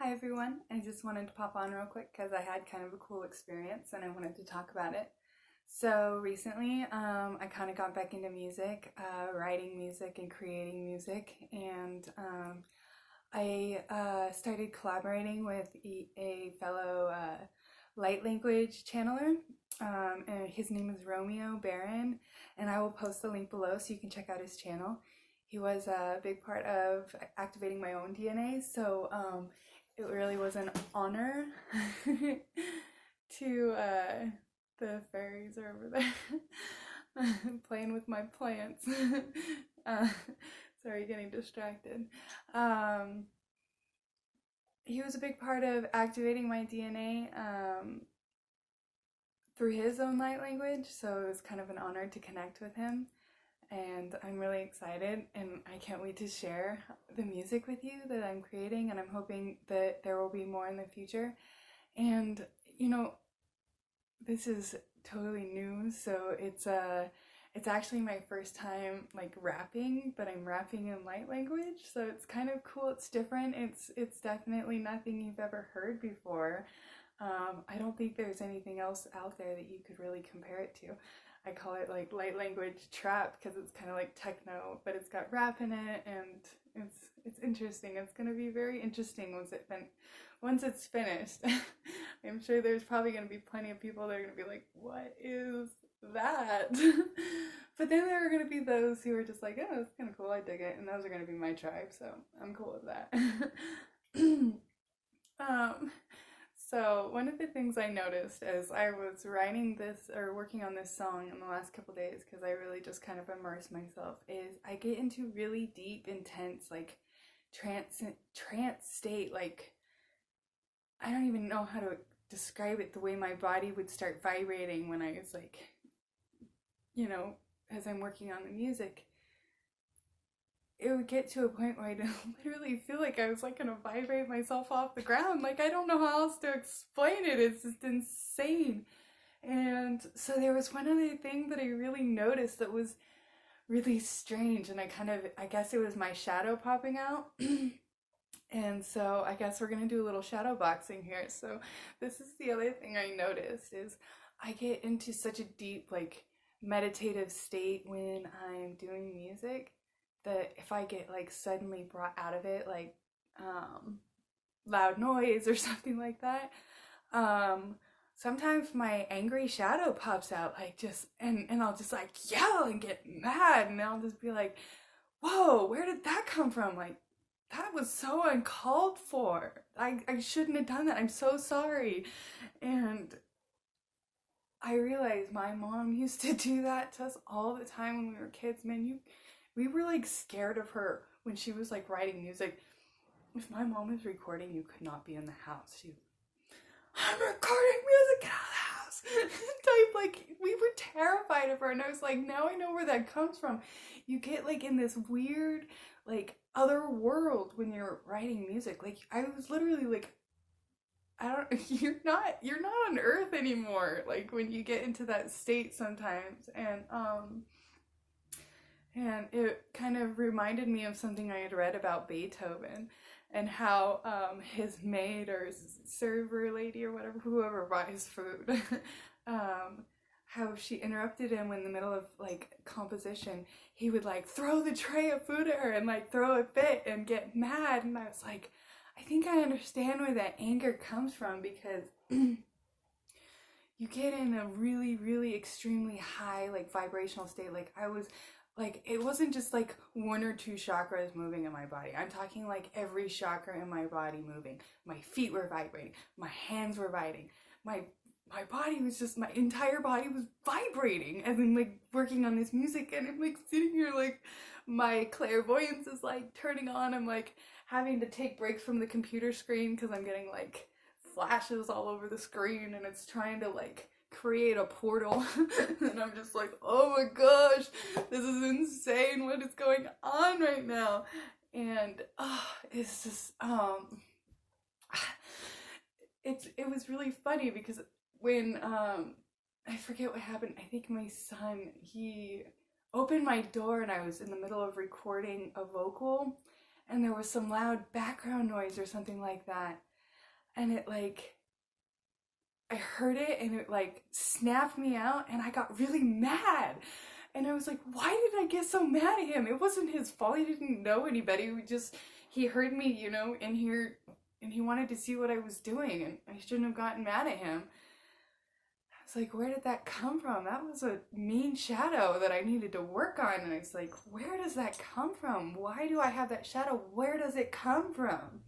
Hi everyone, I just wanted to pop on real quick because I had kind of a cool experience and I wanted to talk about it. So recently, I kind of got back into music, writing music and creating music, and I started collaborating with a fellow light language channeler, and his name is Romeo Baron, and I will post the link below so you can check out his channel. He was a big part of activating my own DNA, so it really was an honor to the fairies are over there playing with my plants. uh, Sorry, getting distracted. Um, he was a big part of activating my DNA through his own light language, so it was kind of an honor to connect with him. And I'm really excited, and I can't wait to share the music with you that I'm creating, and I'm hoping that there will be more in the future. And this is totally new, so it's actually my first time like rapping, but I'm rapping in light language, so it's kind of cool. It's different. It's definitely nothing you've ever heard before. I don't think there's anything else out there that you could really compare it to. I call it like light language trap because it's kind of like techno, but it's got rap in it, and it's interesting. It's gonna be very interesting once it's finished. I'm sure there's probably gonna be plenty of people that are gonna be like, "What is that?" But then there are gonna be those who are just like, "Oh, it's kind of cool. I dig it," and those are gonna be my tribe. So I'm cool with that. um, so one of the things I noticed as I was writing this or working on this song in the last couple days, because I really just kind of immerse myself, is I get into really deep, intense, like trance state. Like I don't even know how to describe it. The way my body would start vibrating when I was like, as I'm working on the music, it would get to a point where I literally feel like I was like gonna vibrate myself off the ground. Like I don't know how else to explain it. It's just insane. And so there was one other thing that I really noticed that was really strange, and I guess it was my shadow popping out. And so I guess we're gonna do a little shadow boxing here. So this is the other thing I noticed is I get into such a deep like meditative state when I'm doing music that if I get like suddenly brought out of it, like loud noise or something like that, sometimes my angry shadow pops out, like just and I'll just like yell and get mad, and I'll just be like, whoa, where did that come from? Like that was so uncalled for. I shouldn't have done that. I'm so sorry. And I realized my mom used to do that to us all the time when we were kids. Man, we were like scared of her when she was like writing music. If my mom was recording, you could not be in the house. I'm recording music, get out of the house. Type, like, we were terrified of her, and I was like, now I know where that comes from. You get like in this weird like other world when you're writing music. Like I was literally like, I don't you're not on earth anymore, like when you get into that state sometimes. And it kind of reminded me of something I had read about Beethoven and how his maid or server lady or whatever, whoever brought his food, how she interrupted him in the middle of like composition. He would like throw the tray of food at her and like throw a fit and get mad. And I was like, I think I understand where that anger comes from, because you get in a really, really extremely high like vibrational state. Like I was like, it wasn't just like one or two chakras moving in my body. I'm talking like every chakra in my body moving. My feet were vibrating, my hands were vibrating, my body was just, my entire body was vibrating as in like working on this music. And I'm like sitting here like my clairvoyance is like turning on. I'm like having to take breaks from the computer screen because I'm getting like flashes all over the screen, and it's trying to like create a portal. And I'm just like, oh my gosh, this is insane, what is going on right now? And it's just it was really funny because when I forget what happened. I think my son, he opened my door and I was in the middle of recording a vocal, and there was some loud background noise or something like that. And it like, I heard it and it like snapped me out, and I got really mad. And I was like, why did I get so mad at him? It wasn't his fault. He didn't know anybody. He heard me, in here, and he wanted to see what I was doing, and I shouldn't have gotten mad at him. I was like, where did that come from? That was a mean shadow that I needed to work on. And I was like, where does that come from? Why do I have that shadow? Where does it come from?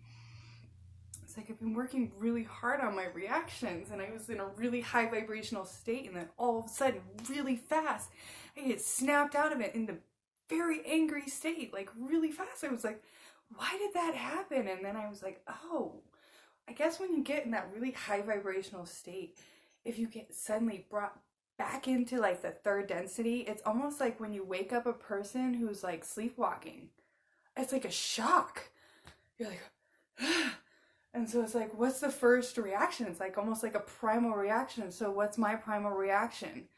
It's like I've been working really hard on my reactions, and I was in a really high vibrational state, and then all of a sudden, really fast, I get snapped out of it in the very angry state, like really fast. I was like, why did that happen? And then I was like, oh, I guess when you get in that really high vibrational state, if you get suddenly brought back into like the third density, it's almost like when you wake up a person who's like sleepwalking. It's like a shock. You're like, and so it's like, what's the first reaction? It's like almost like a primal reaction. So what's my primal reaction?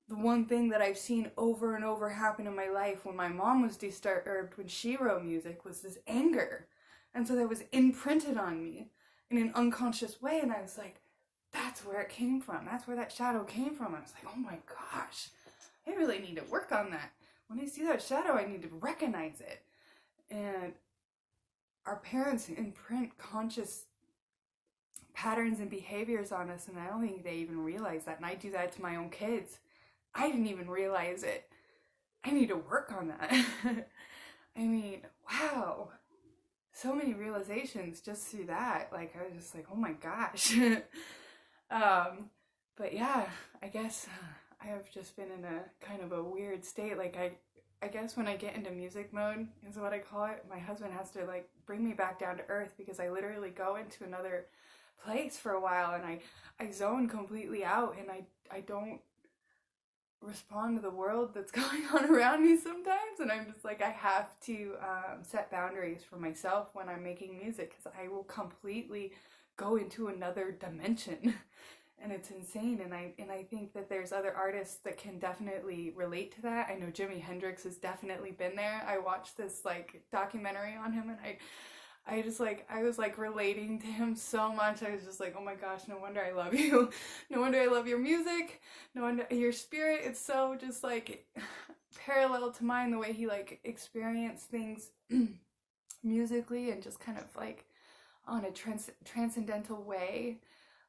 The one thing that I've seen over and over happen in my life when my mom was disturbed, when she wrote music, was this anger. And so that was imprinted on me in an unconscious way. And I was like, that's where it came from. That's where that shadow came from. I was like, oh my gosh, I really need to work on that. When I see that shadow, I need to recognize it. And our parents imprint conscious patterns and behaviors on us, and I don't think they even realize that. And I do that to my own kids. I didn't even realize it. I need to work on that. I mean, wow. So many realizations just through that. Like, I was just like, oh my gosh. But yeah, I guess I have just been in a kind of a weird state. Like, I guess when I get into music mode, is what I call it, my husband has to like bring me back down to earth, because I literally go into another place for a while, and I zone completely out, and I don't respond to the world that's going on around me sometimes. And I'm just like, I have to set boundaries for myself when I'm making music, because I will completely go into another dimension. And it's insane. And I think that there's other artists that can definitely relate to that. I know Jimi Hendrix has definitely been there. I watched this like documentary on him, and I was like relating to him so much. I was just like, oh my gosh, no wonder I love you. No wonder I love your music. No wonder your spirit. It's so just like parallel to mine, the way he like experienced things musically, and just kind of like on a transcendental way.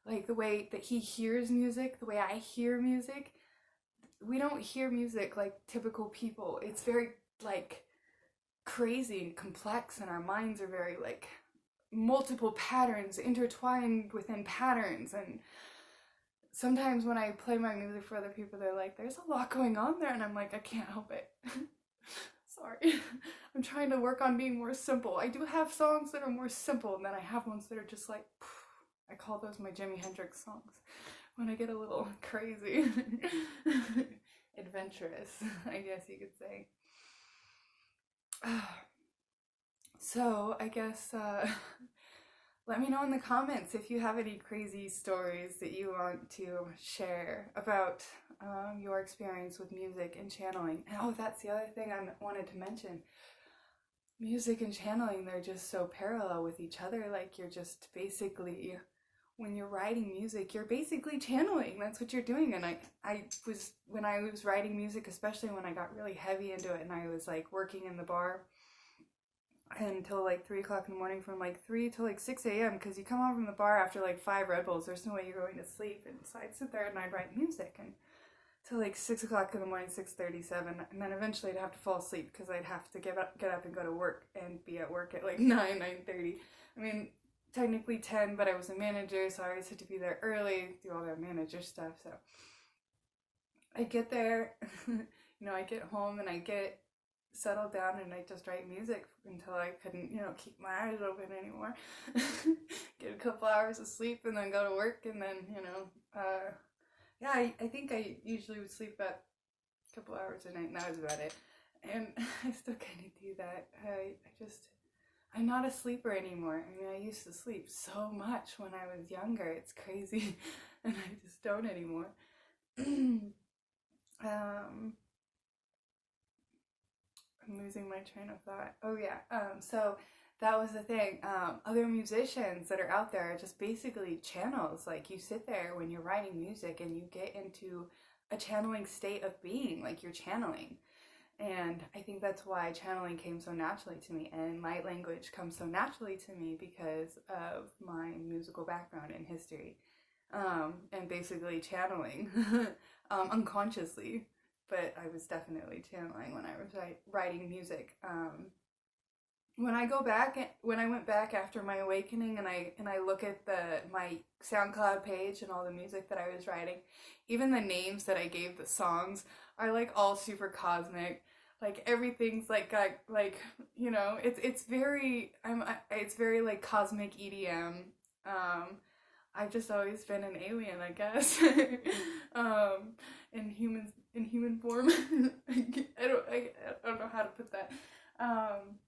Like the way that he hears music, the way I hear music. We don't hear music like typical people. It's very like crazy and complex, and our minds are very like multiple patterns intertwined within patterns. And sometimes when I play my music for other people, they're like, there's a lot going on there, and I'm like, I can't help it. Sorry. I'm trying to work on being more simple. I do have songs that are more simple, and then I have ones that are just like, I call those my Jimi Hendrix songs when I get a little crazy. Adventurous, I guess you could say. So I guess let me know in the comments if you have any crazy stories that you want to share about your experience with music and channeling. And oh, that's the other thing I wanted to mention. Music and channeling, they're just so parallel with each other. Like, you're just basically, when you're writing music, you're basically channeling. That's what you're doing. And when I was writing music, especially when I got really heavy into it, and I was like working in the bar until like 3 o'clock in the morning, from like 3 till like 6 a.m. because you come home from the bar after like 5 Red Bulls, there's no way you're going to sleep. And so I'd sit there and I'd write music, and till like 6 o'clock in the morning, 6:37, and then eventually I'd have to fall asleep because I'd have to get up and go to work and be at work at like 9:30. I mean, technically 10, but I was a manager, so I always had to be there early, do all that manager stuff. So I get there, I get home and I get settled down, and I just write music until I couldn't, keep my eyes open anymore. Get a couple hours of sleep and then go to work, and then, yeah, I think I usually would sleep about a couple hours a night, and that was about it. And I still kind of do that. I'm not a sleeper anymore. I mean, I used to sleep so much when I was younger. It's crazy. And I just don't anymore. I'm losing my train of thought. Oh yeah. So that was the thing. Other musicians that are out there are just basically channels. Like you sit there when you're writing music and you get into a channeling state of being, like you're channeling. And I think that's why channeling came so naturally to me, and light language comes so naturally to me because of my musical background and history, and basically channeling unconsciously. But I was definitely channeling when I was writing music. When I go back, when I went back after my awakening, and I look at my SoundCloud page and all the music that I was writing, even the names that I gave the songs are like all super cosmic. Like everything's like you know, it's very it's very like cosmic EDM. I've just always been an alien, I guess. In human form. I don't know how to put that. I'm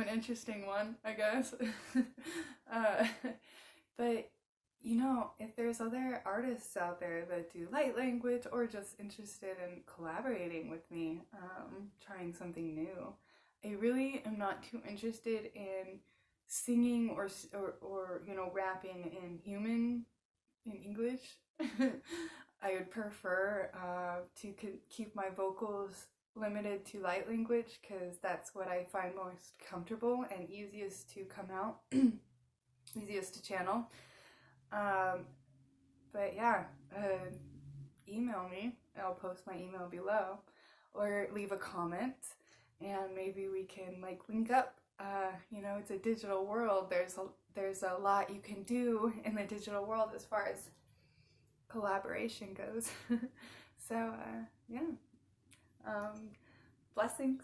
an interesting one, I guess. uh, but you know, if there's other artists out there that do light language or just interested in collaborating with me, trying something new, I really am not too interested in singing or you know, rapping in English. I would prefer to keep my vocals limited to light language because that's what I find most comfortable and easiest to come out, easiest to channel. But yeah, email me. I'll post my email below, or leave a comment, and maybe we can like link up. You know, it's a digital world. There's a lot you can do in the digital world as far as collaboration goes. So yeah, blessings.